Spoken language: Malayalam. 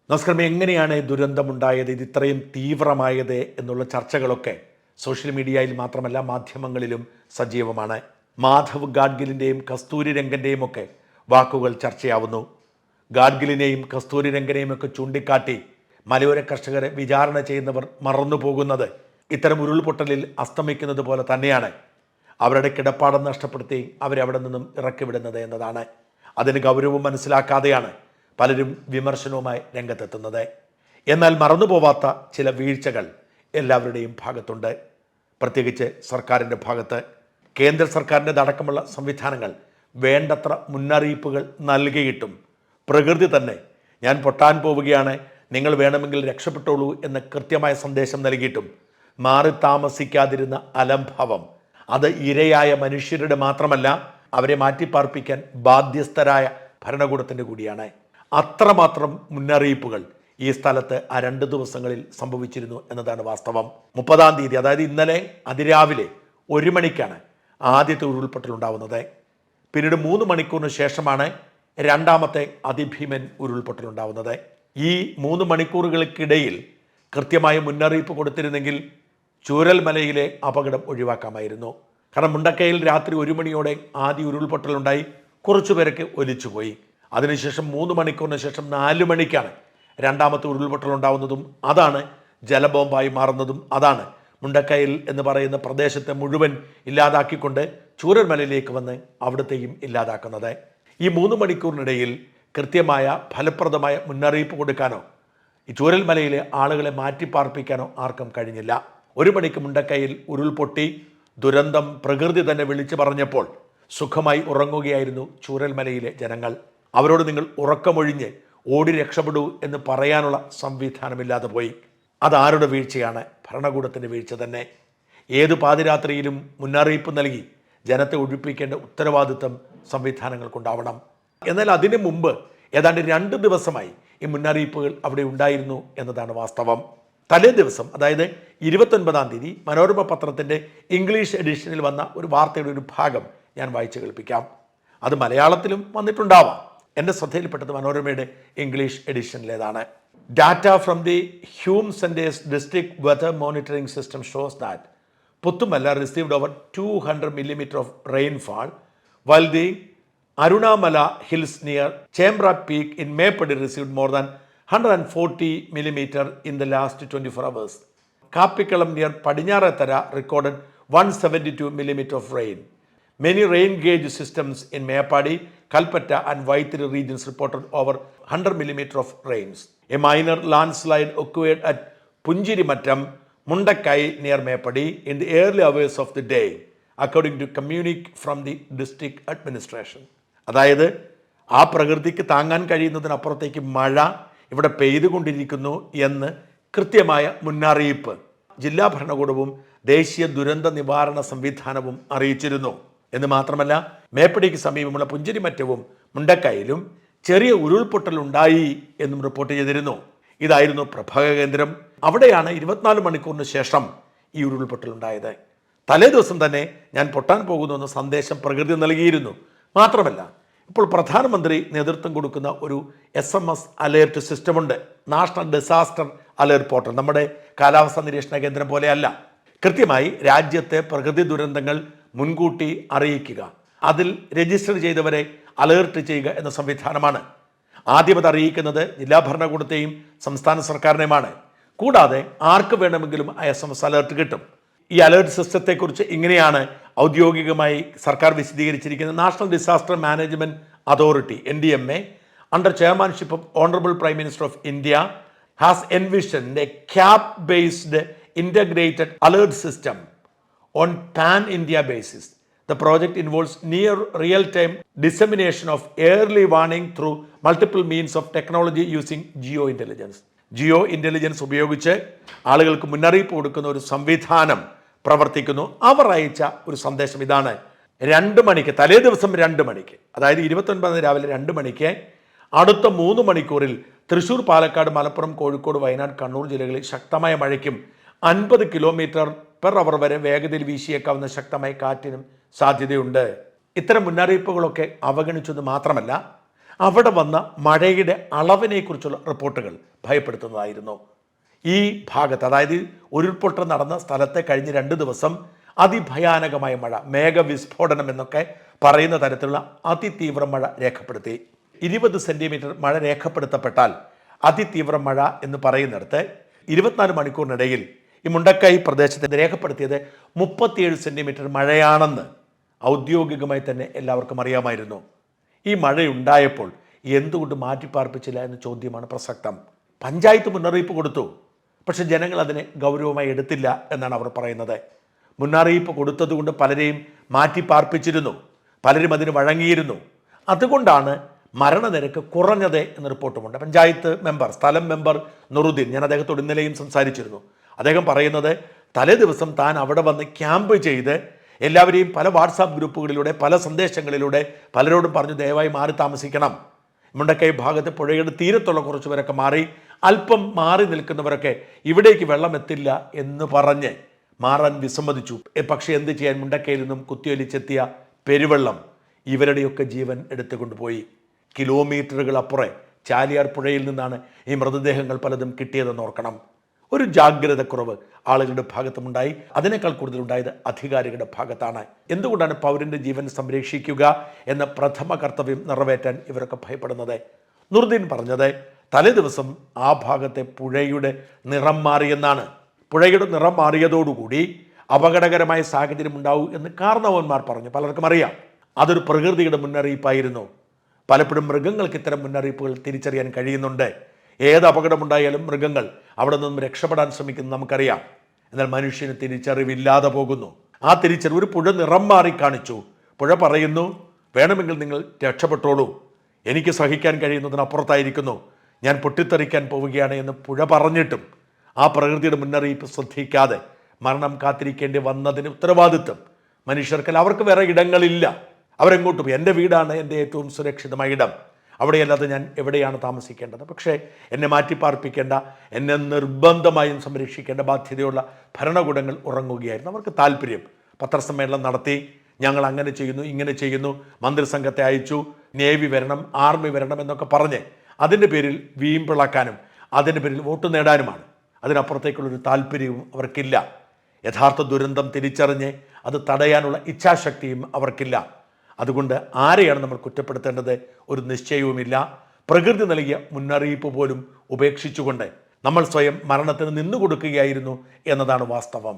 നമസ്കാരം. എങ്ങനെയാണ് ദുരന്തമുണ്ടായത്, ഇത് ഇത്രയും തീവ്രമായത് എന്നുള്ള ചർച്ചകളൊക്കെ സോഷ്യൽ മീഡിയയിൽ മാത്രമല്ല മാധ്യമങ്ങളിലും സജീവമാണ്. മാധവ് ഗാഡ്ഗിലിൻ്റെയും കസ്തൂരി രംഗൻ്റെയും ഒക്കെ വാക്കുകൾ ചർച്ചയാവുന്നു. ഗാഡ്ഗിലിനെയും കസ്തൂരി രംഗനെയും ഒക്കെ ചൂണ്ടിക്കാട്ടി മലയോര കർഷകരെ വിചാരണ ചെയ്യുന്നവർ മറന്നു പോകുന്നത് ഇത്തരം ഉരുൾപൊട്ടലിൽ അസ്തമിക്കുന്നത് പോലെ തന്നെയാണ്. അവരുടെ കിടപ്പാടം നഷ്ടപ്പെടുത്തി അവരെ അവിടെ നിന്നും ഇറക്കിവിടുന്നത് എന്നതാണ്. അതിന് ഗൗരവം മനസ്സിലാക്കാതെയാണ് പലരും വിമർശനവുമായി രംഗത്തെത്തുന്നത്. എന്നാൽ മറന്നുപോവാത്ത ചില വീഴ്ചകൾ എല്ലാവരുടെയും ഭാഗത്തുണ്ട്. പ്രത്യേകിച്ച് സർക്കാരിൻ്റെ ഭാഗത്ത്. കേന്ദ്ര സർക്കാരിൻ്റെ അടക്കമുള്ള സംവിധാനങ്ങൾ വേണ്ടത്ര മുന്നറിയിപ്പുകൾ നൽകിയിട്ടും പ്രകൃതി തന്നെ ഞാൻ പൊട്ടാൻ പോവുകയാണ്, നിങ്ങൾ വേണമെങ്കിൽ രക്ഷപ്പെട്ടോളൂ എന്ന കൃത്യമായ സന്ദേശം നൽകിയിട്ടും മാറി താമസിക്കാതിരുന്ന അലംഭാവം അത് ഇരയായ മനുഷ്യരുടെ മാത്രമല്ല, അവരെ മാറ്റിപ്പാർപ്പിക്കാൻ ബാധ്യസ്ഥരായ ഭരണകൂടത്തിൻ്റെ കൂടിയാണ്. അത്രമാത്രം മുന്നറിയിപ്പുകൾ ഈ സ്ഥലത്ത് ആ 2 ദിവസങ്ങളിൽ സംഭവിച്ചിരുന്നു എന്നതാണ് വാസ്തവം. 30-ാം തീയതി, അതായത് ഇന്നലെ അതിരാവിലെ 1 മണിക്കാണ് ആദ്യത്തെ ഉരുൾപൊട്ടൽ ഉണ്ടാവുന്നത്. പിന്നീട് 3 മണിക്കൂറിന് ശേഷമാണ് രണ്ടാമത്തെ അതിഭീമൻ ഉരുൾപൊട്ടൽ ഉണ്ടാവുന്നത്. ഈ 3 മണിക്കൂറുകൾക്കിടയിൽ കൃത്യമായ മുന്നറിയിപ്പ് കൊടുത്തിരുന്നെങ്കിൽ ചൂരൽമലയിലെ അപകടം ഒഴിവാക്കാമായിരുന്നു. കാരണം മുണ്ടക്കയിൽ രാത്രി 1 മണിയോടെ ആദ്യ ഉരുൾപൊട്ടലുണ്ടായി, കുറച്ചുപേരൊക്കെ ഒലിച്ചുപോയി. അതിനുശേഷം 3 മണിക്കൂറിന് ശേഷം 4 മണിക്കാണ് രണ്ടാമത്തെ ഉരുൾപൊട്ടൽ ഉണ്ടാവുന്നതും അതാണ് ജലബോംബായി മാറുന്നതും അതാണ് മുണ്ടക്കയിൽ എന്ന് പറയുന്ന പ്രദേശത്തെ മുഴുവൻ ഇല്ലാതാക്കിക്കൊണ്ട് ചൂരൽമലയിലേക്ക് വന്ന് അവിടത്തെയും ഇല്ലാതാക്കുന്നത്. ഈ 3 മണിക്കൂറിനിടയിൽ കൃത്യമായ ഫലപ്രദമായ മുന്നറിയിപ്പ് കൊടുക്കാനോ ഈ ചൂരൽമലയിലെ ആളുകളെ മാറ്റിപ്പാർപ്പിക്കാനോ ആർക്കും കഴിഞ്ഞില്ല. 1 മണിക്ക് മുണ്ടക്കയിൽ ഉരുൾപൊട്ടി, ദുരന്തം പ്രകൃതി തന്നെ വിളിച്ചു പറഞ്ഞപ്പോൾ സുഖമായി ഉറങ്ങുകയായിരുന്നു ചൂരൽമലയിലെ ജനങ്ങൾ. അവരോട് നിങ്ങൾ ഉറക്കമൊഴിഞ്ഞ് ഓടി രക്ഷപ്പെടൂ എന്ന് പറയാനുള്ള സംവിധാനമില്ലാതെ പോയി. അതാരുടെ വീഴ്ചയാണ്? ഭരണകൂടത്തിൻ്റെ വീഴ്ച തന്നെ. ഏതു പാതിരാത്രിയിലും മുന്നറിയിപ്പ് നൽകി ജനത്തെ ഒഴിപ്പിക്കേണ്ട ഉത്തരവാദിത്വം സംവിധാനങ്ങൾക്കുണ്ടാവണം. എന്നാൽ അതിനു മുമ്പ് ഏതാണ്ട് 2 ദിവസമായി ഈ മുന്നറിയിപ്പുകൾ അവിടെ ഉണ്ടായിരുന്നു എന്നതാണ് വാസ്തവം. തലേ ദിവസം, അതായത് 29-ാം തീയതി മനോരമ പത്രത്തിൻ്റെ ഇംഗ്ലീഷ് എഡിഷനിൽ വന്ന ഒരു വാർത്തയുടെ ഒരു ഭാഗം ഞാൻ വായിച്ചു കേൾപ്പിക്കാം. അത് മലയാളത്തിലും വന്നിട്ടുണ്ടാവാം. എൻ്റെ ശ്രദ്ധയിൽപ്പെട്ടത് മനോരമയുടെ ഇംഗ്ലീഷ് എഡിഷനിലേതാണ്. Data from the Hume centre's district weather monitoring system shows that Puthumala received over 200 millimeters of rainfall, while the Arunamala hills near Chembra Peak in Mepadi received more than 140 millimeters in the last 24 hours. Kapikalam near Padinyaratara recorded 172 millimeters of rain. Many rain gauge systems in Mepadi, Kalpetta and Vaitiri regions reported over 100 millimeters of rains. A minor landslide occurred at Punjirimattam, Mundakai near Mepadi in the early hours of the day, according to communique from the district administration. അതായത് ആ പ്രകൃതിക്ക് താങ്ങാൻ കഴിയുന്നതിനപ്പുറത്തേക്ക് മഴ ഇവിടെ പെയ്തുകൊണ്ടിരിക്കുന്നു എന്ന് കൃത്യമായ മുന്നറിയിപ്പ് ജില്ലാ ഭരണകൂടവും ദേശീയ ദുരന്ത നിവാരണ സംവിധാനവും അറിയിച്ചിരുന്നു. എന്ന് മാത്രമല്ല, മേപ്പടിക്ക് സമീപമുള്ള പുഞ്ചിരിമറ്റവും മുണ്ടക്കയിലും ചെറിയ ഉരുൾപൊട്ടൽ ഉണ്ടായി എന്നും റിപ്പോർട്ട് ചെയ്തിരുന്നു. ഇതായിരുന്നു പ്രഭവ കേന്ദ്രം. അവിടെയാണ് 24 മണിക്കൂറിന് ശേഷം ഈ ഉരുൾപൊട്ടൽ ഉണ്ടായത്. തലേ ദിവസം തന്നെ ഞാൻ പൊട്ടാൻ പോകുന്നു എന്ന സന്ദേശം പ്രകൃതി നൽകിയിരുന്നു. മാത്രമല്ല, ഇപ്പോൾ പ്രധാനമന്ത്രി നേതൃത്വം കൊടുക്കുന്ന ഒരു SMS അലേർട്ട് സിസ്റ്റമുണ്ട്, നാഷണൽ ഡിസാസ്റ്റർ അലേർട്ട് പോർട്ടൽ. നമ്മുടെ കാലാവസ്ഥാ നിരീക്ഷണ കേന്ദ്രം പോലെയല്ല. കൃത്യമായി രാജ്യത്തെ പ്രകൃതി ദുരന്തങ്ങൾ മുൻകൂട്ടി അറിയിക്കുക, അതിൽ രജിസ്റ്റർ ചെയ്തവരെ അലേർട്ട് ചെയ്യുക എന്ന സംവിധാനമാണ്. ആദ്യം അത് അറിയിക്കുന്നത് ജില്ലാ ഭരണകൂടത്തെയും സംസ്ഥാന സർക്കാരിനെയുമാണ്. കൂടാതെ ആർക്ക് വേണമെങ്കിലും SMS അലേർട്ട് കിട്ടും. ഈ അലേർട്ട് സിസ്റ്റത്തെക്കുറിച്ച് ഇങ്ങനെയാണ് ഔദ്യോഗികമായി സർക്കാർ വിശദീകരിച്ചിരിക്കുന്നത്. National disaster management authority NDMA under chairmanship of Honorable Prime Minister of India has envisioned a CAP-based integrated alert system on pan-India basis. The project involves near real-time dissemination of early warning through multiple means of technology using geo-intelligence. Geo-intelligence ഉപയോഗിച്ച് ആളുകൾക്ക് മുന്നറിയിപ്പ് കൊടുക്കുന്ന ഒരു സംവിധാനം പ്രവർത്തിക്കുന്നു. അവർ അയച്ച ഒരു സന്ദേശം ഇതാണ്. 2 മണിക്ക്, തലേ ദിവസം 2 മണിക്ക്, അതായത് 29 രാവിലെ 2 മണിക്ക് അടുത്ത 3 മണിക്കൂറിൽ തൃശ്ശൂർ, പാലക്കാട്, മലപ്പുറം, കോഴിക്കോട്, വയനാട്, കണ്ണൂർ ജില്ലകളിൽ ശക്തമായ മഴയ്ക്കും 50 km/h വരെ വേഗതയിൽ വീശിയേക്കാവുന്ന ശക്തമായ കാറ്റിനും സാധ്യതയുണ്ട്. ഇത്തരം മുന്നറിയിപ്പുകളൊക്കെ അവഗണിച്ചത് മാത്രമല്ല, അവിടെ വന്ന മഴയുടെ അളവിനെക്കുറിച്ചുള്ള റിപ്പോർട്ടുകൾ ഭയപ്പെടുത്തുന്നതായിരുന്നു. ഈ ഭാഗത്ത്, അതായത് ഉരുൾപൊട്ടൽ നടന്ന സ്ഥലത്തെ കഴിഞ്ഞ 2 ദിവസം അതിഭയാനകമായ മഴ, മേഘവിസ്ഫോടനം എന്നൊക്കെ പറയുന്ന തരത്തിലുള്ള അതിതീവ്ര മഴ രേഖപ്പെടുത്തി. 20 സെൻറ്റിമീറ്റർ മഴ രേഖപ്പെടുത്തപ്പെട്ടാൽ അതിതീവ്ര മഴ എന്ന് പറയുന്നിടത്ത് 24 മണിക്കൂറിനിടയിൽ ഈ മുണ്ടക്കൈ പ്രദേശത്ത് രേഖപ്പെടുത്തിയത് 37 സെൻറ്റിമീറ്റർ മഴയാണെന്ന് ഔദ്യോഗികമായി തന്നെ എല്ലാവർക്കും അറിയാമായിരുന്നു. ഈ മഴയുണ്ടായപ്പോൾ എന്തുകൊണ്ട് മാറ്റിപ്പാർപ്പിച്ചില്ല എന്ന ചോദ്യമാണ് പ്രസക്തം. പഞ്ചായത്ത് മുന്നറിയിപ്പ് കൊടുത്തു, പക്ഷെ ജനങ്ങൾ അതിനെ ഗൗരവമായി എടുത്തില്ല എന്നാണ് അവർ പറയുന്നത്. മുന്നറിയിപ്പ് കൊടുത്തതുകൊണ്ട് പലരെയും മാറ്റിപ്പാർപ്പിച്ചിരുന്നു, പലരും അതിന് വഴങ്ങിയിരുന്നു. അതുകൊണ്ടാണ് മരണനിരക്ക് കുറഞ്ഞത് എന്ന റിപ്പോർട്ടുമുണ്ട്. പഞ്ചായത്ത് മെമ്പർ, സ്ഥലം മെമ്പർ നുറുദ്ദീൻ, ഞാൻ അദ്ദേഹത്തോട് ഇന്നലെയും സംസാരിച്ചിരുന്നു. അദ്ദേഹം പറയുന്നത് തലേ ദിവസം താൻ അവിടെ വന്ന് ക്യാമ്പ് ചെയ്ത് എല്ലാവരെയും പല വാട്സാപ്പ് ഗ്രൂപ്പുകളിലൂടെ, പല സന്ദേശങ്ങളിലൂടെ പലരോടും പറഞ്ഞു ദയവായി മാറി താമസിക്കണം. മുണ്ടക്കൈ ഭാഗത്ത് പുഴയുടെ തീരത്തുള്ള കുറച്ച് പേരൊക്കെ മാറി, അല്പം മാറി നിൽക്കുന്നവരൊക്കെ ഇവിടേക്ക് വെള്ളം എത്തില്ല എന്ന് പറഞ്ഞ് മാറാൻ വിസമ്മതിച്ചു. പക്ഷേ എന്ത് ചെയ്യാൻ, മുണ്ടക്കൈയിൽ നിന്നും കുത്തിയൊലിച്ചെത്തിയ പെരുവെള്ളം ഇവരുടെയൊക്കെ ജീവൻ എടുത്തുകൊണ്ടുപോയി. കിലോമീറ്ററുകൾ അപ്പുറം ചാലിയാർ പുഴയിൽ നിന്നാണ് ഈ മൃതദേഹങ്ങൾ പലതും കിട്ടിയതെന്ന് ഓർക്കണം. ഒരു ജാഗ്രതക്കുറവ് ആളുകളുടെ ഭാഗത്തുമുണ്ടായി. അതിനേക്കാൾ കൂടുതലുണ്ടായത് അധികാരികളുടെ ഭാഗത്താണ്. എന്തുകൊണ്ടാണ് പൗരൻ്റെ ജീവൻ സംരക്ഷിക്കുക എന്ന പ്രഥമ കർത്തവ്യം നിറവേറ്റാൻ ഇവരൊക്കെ ഭയപ്പെടുന്നത്? നുറുദ്ദീൻ പറഞ്ഞത് തലേ ദിവസം ആ ഭാഗത്തെ പുഴയുടെ നിറം മാറിയെന്നാണ്. പുഴയുടെ നിറം മാറിയതോടുകൂടി അപകടകരമായ സാഹചര്യം ഉണ്ടാവും എന്ന് കാരണവന്മാർ പറഞ്ഞു. പലർക്കും അറിയാം, അതൊരു പ്രകൃതിയുടെ മുന്നറിയിപ്പായിരുന്നു. പലപ്പോഴും മൃഗങ്ങൾക്ക് ഇത്തരം മുന്നറിയിപ്പുകൾ തിരിച്ചറിയാൻ കഴിയുന്നുണ്ട്. ഏത് അപകടമുണ്ടായാലും മൃഗങ്ങൾ അവിടെ നിന്നും രക്ഷപ്പെടാൻ ശ്രമിക്കുന്നത് നമുക്കറിയാം. എന്നാൽ മനുഷ്യന് തിരിച്ചറിവില്ലാതെ പോകുന്നു. ആ തിരിച്ചറിവ്, ഒരു പുഴ നിറം മാറി കാണിച്ചു. പുഴ പറയുന്നു, വേണമെങ്കിൽ നിങ്ങൾ രക്ഷപ്പെട്ടോളൂ, എനിക്ക് സഹിക്കാൻ കഴിയുന്നതിനപ്പുറത്തായിരിക്കുന്നു, ഞാൻ പൊട്ടിത്തെറിക്കാൻ പോവുകയാണ് എന്ന് പുഴ പറഞ്ഞിട്ടും ആ പ്രകൃതിയുടെ മുന്നറിയിപ്പ് ശ്രദ്ധിക്കാതെ മരണം കാത്തിരിക്കേണ്ടി വന്നതിന് ഉത്തരവാദിത്വം മനുഷ്യർക്കല്ല. അവർക്ക് വേറെ ഇടങ്ങളില്ല, അവരെങ്ങോട്ട് പോയി. എൻ്റെ വീടാണ് എൻ്റെ ഏറ്റവും സുരക്ഷിതമായ ഇടം, അവിടെയല്ലാതെ ഞാൻ എവിടെയാണ് താമസിക്കേണ്ടത്? പക്ഷേ എന്നെ മാറ്റിപ്പാർപ്പിക്കേണ്ട, എന്നെ നിർബന്ധമായും സംരക്ഷിക്കേണ്ട ബാധ്യതയുള്ള ഭരണകൂടങ്ങൾ ഉറങ്ങുകയായിരുന്നു. അവർക്ക് താല്പര്യം. പത്രസമ്മേളനം നടത്തി, ഞങ്ങൾ അങ്ങനെ ചെയ്യുന്നു, ഇങ്ങനെ ചെയ്യുന്നു, മന്ത്രിസംഘത്തെ അയച്ചു, നേവി വരണം, ആർമി വരണം എന്നൊക്കെ പറഞ്ഞ് അതിൻ്റെ പേരിൽ വീമ്പിളക്കാനും അതിൻ്റെ പേരിൽ വോട്ട് നേടാനുമാണ്. അതിനപ്പുറത്തേക്കുള്ളൊരു താല്പര്യവും അവർക്കില്ല. യഥാർത്ഥ ദുരന്തം തിരിച്ചറിഞ്ഞ് അത് തടയാനുള്ള ഇച്ഛാശക്തിയും അവർക്കില്ല. അതുകൊണ്ട് ആരെയാണ് നമ്മൾ കുറ്റപ്പെടുത്തേണ്ടത്? ഒരു നിശ്ചയവുമില്ല. പ്രകൃതി നൽകിയ മുന്നറിയിപ്പ് പോലും ഉപേക്ഷിച്ചുകൊണ്ട് നമ്മൾ സ്വയം മരണത്തിന് നിന്നുകൊടുക്കുകയായിരുന്നു എന്നതാണ് വാസ്തവം.